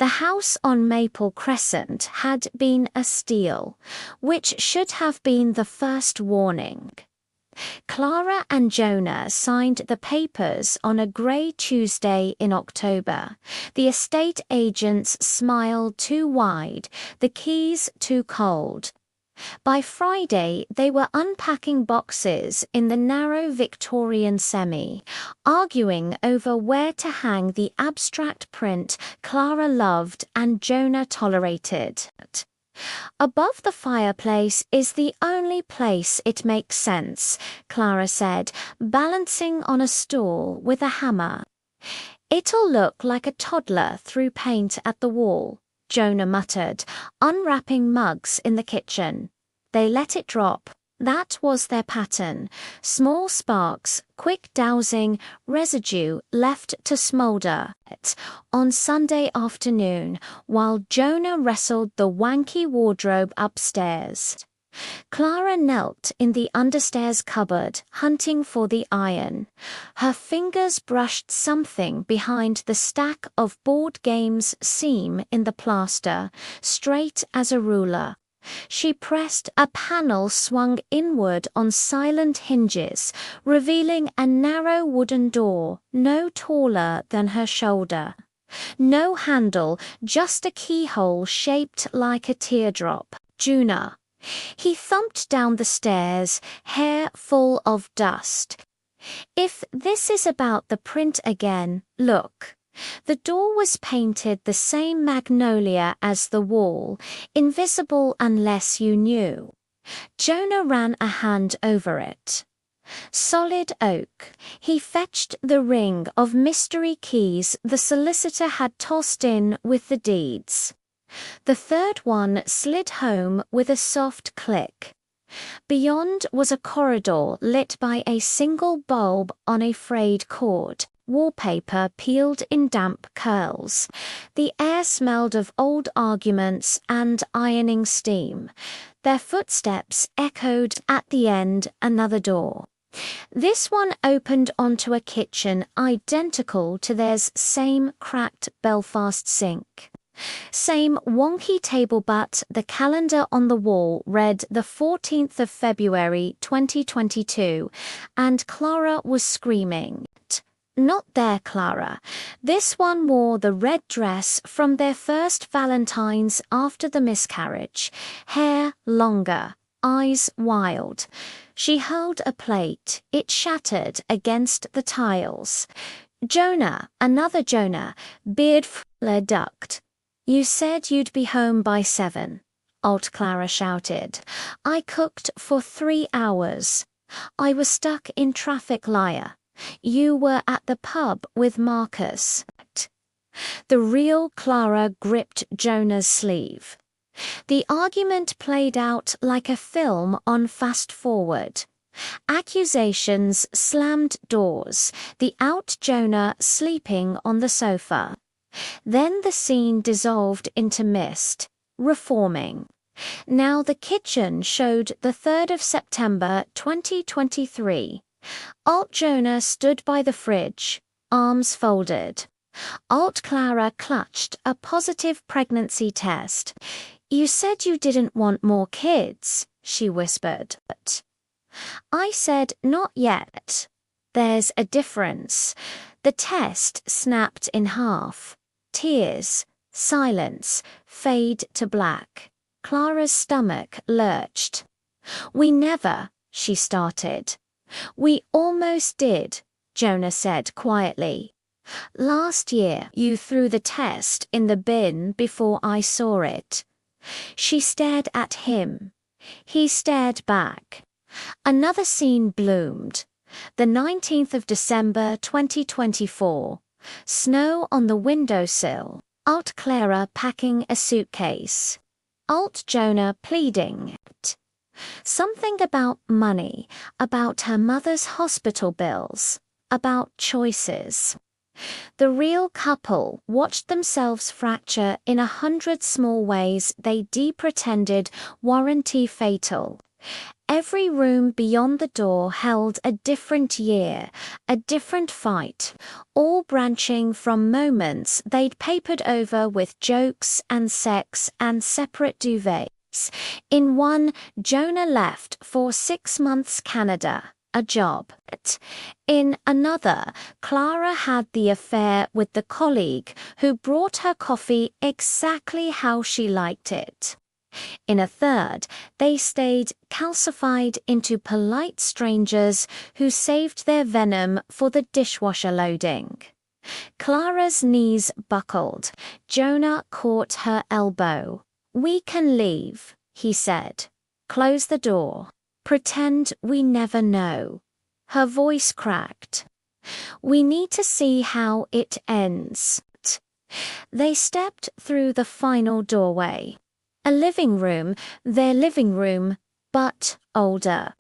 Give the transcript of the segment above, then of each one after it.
The house on Maple Crescent had been a steal, which should have been the first warning. Clara and Jonah signed the papers on a grey Tuesday in October. The estate agent's smile too wide, the keys too cold. By Friday, they were unpacking boxes in the narrow Victorian semi, arguing over where to hang the abstract print Clara loved and Jonah tolerated. Above the fireplace is the only place it makes sense, Clara said, balancing on a stool with a hammer. It'll look like a toddler threw paint at the wall, Jonah muttered, unwrapping mugs in the kitchen. They let it drop. That was their pattern. Small sparks, quick dousing, residue left to smoulder. On Sunday afternoon, while Jonah wrestled the wanky wardrobe upstairs. Clara knelt in the understairs cupboard, hunting for the iron. Her fingers brushed something behind the stack of board games seam in the plaster, straight as a ruler. She pressed. A panel swung inward on silent hinges, revealing a narrow wooden door, no taller than her shoulder. No handle, just a keyhole shaped like a teardrop. Jonah. He thumped down the stairs, hair full of dust. If this is about the print again, look. The door was painted the same magnolia as the wall, invisible unless you knew. Jonah ran a hand over it. Solid oak. He fetched the ring of mystery keys the solicitor had tossed in with the deeds. The third one slid home with a soft click. Beyond was a corridor lit by a single bulb on a frayed cord. Wallpaper peeled in damp curls. The air smelled of old arguments and ironing steam. Their footsteps echoed at the end. Another door. This one opened onto a kitchen identical to theirs, same cracked Belfast sink. Same wonky table, but the calendar on the wall read the 14th of February 2022, and Clara was screaming. Not there, Clara. This one wore the red dress from their first Valentine's after the miscarriage. Hair longer, eyes wild. She held a plate. It shattered against the tiles. Jonah, another Jonah, beard fuller ducked. You said you'd be home by 7, old Clara shouted. I cooked for 3 hours. I was stuck in traffic, liar. You were at the pub with Marcus. The real Clara gripped Jonah's sleeve. The argument played out like a film on fast forward. Accusations slammed doors, the out Jonah sleeping on the sofa. Then the scene dissolved into mist, reforming. Now the kitchen showed the 3rd of September 2023. Alt Jonah stood by the fridge, arms folded. Alt Clara clutched a positive pregnancy test. You said you didn't want more kids, she whispered. I said not yet. There's a difference. The test snapped in half. Tears, silence, fade to black. Clara's stomach lurched. We never, she started. We almost did, Jonah said quietly. Last year you threw the test in the bin before I saw it. She stared at him. He stared back. Another scene bloomed. The 19th of December 2024. Snow on the windowsill. Alt Clara packing a suitcase. Alt Jonah pleading. Something about money, about her mother's hospital bills, about choices. The real couple watched themselves fracture in 100 small ways they de-pretended warranty fatal. Every room beyond the door held a different year, a different fight, all branching from moments they'd papered over with jokes and sex and separate duvets. In one, Jonah left for 6 months Canada, a job. In another, Clara had the affair with the colleague who brought her coffee exactly how she liked it. In a third, they stayed calcified into polite strangers who saved their venom for the dishwasher loading. Clara's knees buckled. Jonah caught her elbow. "We can leave," he said. "Close the door. Pretend we never know." Her voice cracked. "We need to see how it ends." They stepped through the final doorway. A living room, their living room, but older.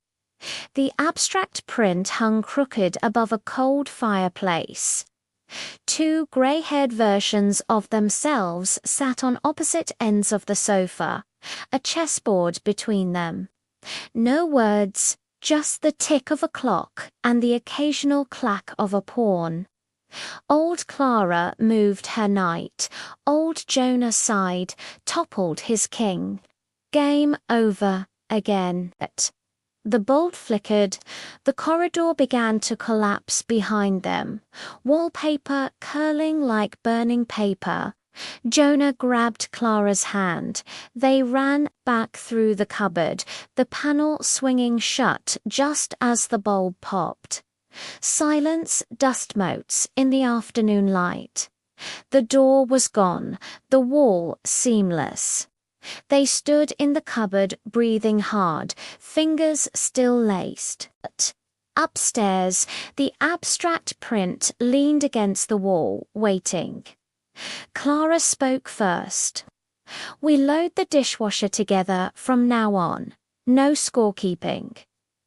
The abstract print hung crooked above a cold fireplace. 2 grey-haired versions of themselves sat on opposite ends of the sofa, a chessboard between them. No words, just the tick of a clock and the occasional clack of a pawn. Old Clara moved her knight. Old Jonah sighed, toppled his king. Game over again. The bulb flickered. The corridor began to collapse behind them, wallpaper curling like burning paper. Jonah grabbed Clara's hand. They ran back through the cupboard, the panel swinging shut just as the bulb popped. Silence, dust motes in the afternoon light. The door was gone, the wall seamless. They stood in the cupboard, breathing hard, fingers still laced. Upstairs, the abstract print leaned against the wall, waiting. Clara spoke first. "We load the dishwasher together from now on. No scorekeeping."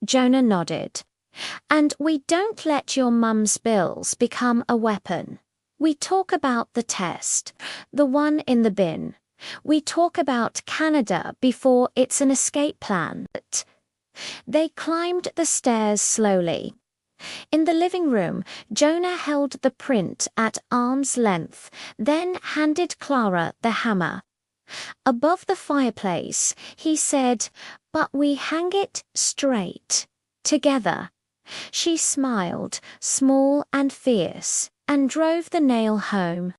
Jonah nodded. "And we don't let your mum's bills become a weapon. We talk about the test, the one in the bin. We talk about Canada before it's an escape plan." They climbed the stairs slowly. In the living room, Jonah held the print at arm's length, then handed Clara the hammer. Above the fireplace, he said, "But we hang it straight, together." She smiled, small and fierce, and drove the nail home.